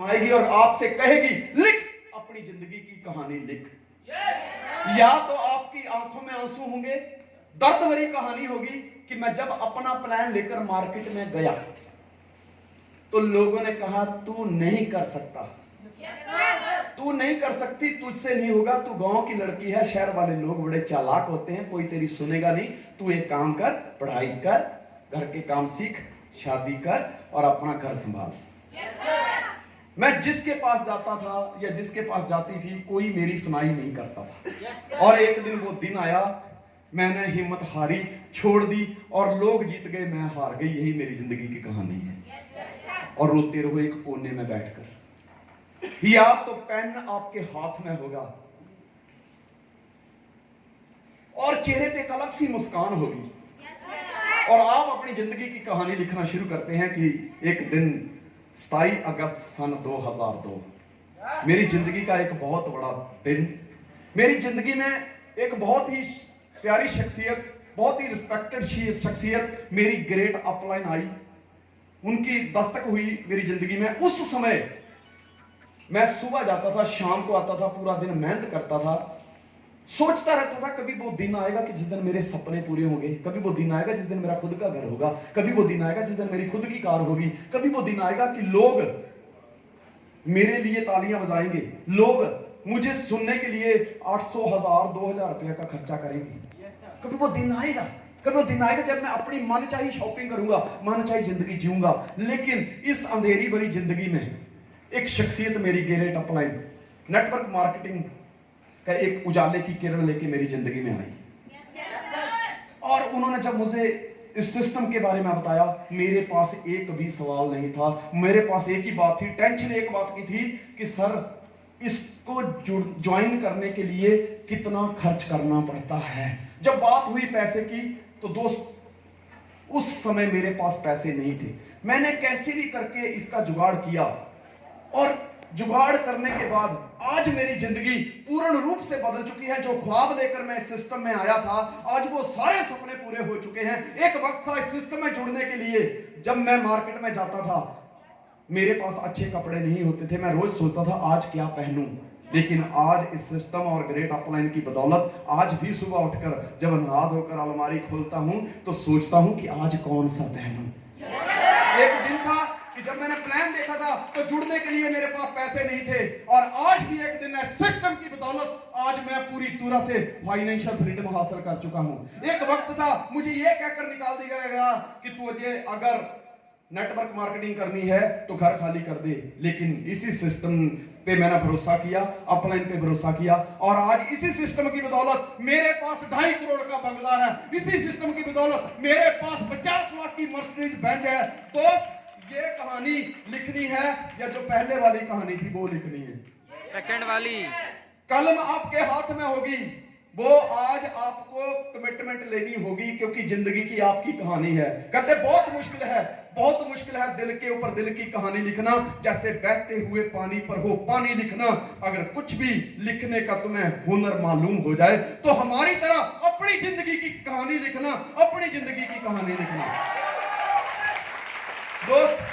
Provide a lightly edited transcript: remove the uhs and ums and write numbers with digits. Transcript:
आएगी और आपसे कहेगी लिख अपनी जिंदगी की कहानी लिख। या तो आपकी आंखों में आंसू होंगे, दर्द भरी कहानी होगी कि मैं जब अपना प्लान लेकर मार्केट में गया तो लोगों ने कहा तू नहीं कर सकता, तू नहीं कर सकती, तुझसे नहीं होगा, तू गांव की लड़की है, शहर वाले लोग बड़े चालाक होते हैं, कोई तेरी सुनेगा नहीं, तू एक काम कर, पढ़ाई कर, घर के काम सीख, शादी कर और अपना घर संभाल। मैं जिसके पास जाता था या जिसके पास जाती थी कोई मेरी सुनाई नहीं करता था। और एक दिन वो दिन आया, मैंने हिम्मत हारी, छोड़ दी और लोग जीत गए, मैं हार गई। यही मेरी जिंदगी की कहानी है। और रोते रहो एक कोने में बैठकर। या तो पेन आपके हाथ में होगा और चेहरे पे एक अलग सी मुस्कान होगी और आप अपनी जिंदगी की कहानी लिखना शुरू करते हैं कि एक दिन 27 अगस्त सन 2002 मेरी जिंदगी का एक बहुत बड़ा दिन। मेरी जिंदगी में एक बहुत ही प्यारी शख्सियत, बहुत ही रिस्पेक्टेड शख्सियत मेरी ग्रेट अपलाइन आई, उनकी दस्तक हुई मेरी जिंदगी में। उस समय मैं सुबह जाता था, शाम को आता था, पूरा दिन मेहनत करता था, सोचता रहता था कभी वो दिन आएगा कि जिस दिन मेरे सपने पूरे होंगे, कभी वो दिन आएगा जिस दिन मेरा खुद का घर होगा, कभी वो दिन आएगा जिस दिन मेरी खुद की कार होगी, कभी वो दिन आएगा कि लोग मेरे लिए तालियां बजाएंगे, लोग मुझे सुनने के लिए 800, 1000, 2000 रुपया का खर्चा करेंगे। कभी वो दिन आएगा, कभी वो दिन आएगा जब मैं अपनी मन चाहिए शॉपिंग करूंगा, मन चाहिए जिंदगी जीऊंगा। लेकिन इस अंधेरी भरी जिंदगी में एक शख्सियत मेरी ग्रेट अपलाइन नेटवर्क मार्केटिंग का एक उजाले की किरण लेके मेरी जिंदगी में आई। और उन्होंने जब मुझे इस सिस्टम के बारे में बताया, मेरे पास एक भी सवाल नहीं था, मेरे पास एक ही बात थी, टेंशन एक बात की थी कि सर इसको ज्वाइन करने के लिए कितना खर्च करना पड़ता है। जब बात हुई पैसे की तो दोस्त उस समय मेरे पास पैसे नहीं थे। मैंने कैसे भी करके इसका जुगाड़ किया और जुगाड़ करने के बाद आज मेरी जिंदगी पूर्ण रूप से बदल चुकी है। जो ख्वाब लेकर मैं इस सिस्टम में आया था, आज वो सारे सपने पूरे हो चुके हैं। एक वक्त था इस सिस्टम में जुड़ने के लिए, जब मैं मार्केट में जाता था मेरे पास अच्छे कपड़े नहीं होते थे, मैं रोज सोचता था आज क्या पहनूं। लेकिन आज इस सिस्टम और ग्रेट अपलाइन की बदौलत आज भी सुबह उठकर जब नहा धोकर अलमारी खोलता हूं तो सोचता हूं कि आज कौन सा पहनूं। एक दिन था कि जब मैंने प्लान देखा था तो जुड़ने के लिए मेरे पास पैसे नहीं थे, और आज भी एक दिन है सिस्टम की बदौलत आज मैं पूरी तरह से फाइनेंशियल फ्रीडम हासिल कर चुका हूं। एक वक्त था मुझे यह कहकर निकाल दिया गया कि तुझे अगर नेटवर्क मार्केटिंग करनी है तो घर खाली कर दे, लेकिन इसी सिस्टम पे मैंने भरोसा किया, अपलाइन पे भरोसा किया, और आज इसी सिस्टम की बदौलत मेरे पास 2.5 करोड़ का बंगला है। इसी सिस्टम की बदौलत मेरे पास 50 लाख की मर्सिडीज बेंज है। तो ये कहानी लिखनी है या जो पहले वाली कहानी थी वो लिखनी है? सेकंड वाली। कलम आपके हाथ में होगी, वो आज आपको कमिटमेंट लेनी होगी, क्योंकि जिंदगी की आपकी कहानी है। कहते बहुत मुश्किल है, बहुत मुश्किल है दिल के ऊपर दिल की कहानी लिखना, जैसे बहते हुए पानी पर हो पानी लिखना। अगर कुछ भी लिखने का तुम्हें हुनर मालूम हो जाए तो हमारी तरह अपनी जिंदगी की कहानी लिखना, अपनी जिंदगी की कहानी लिखना। दोस्त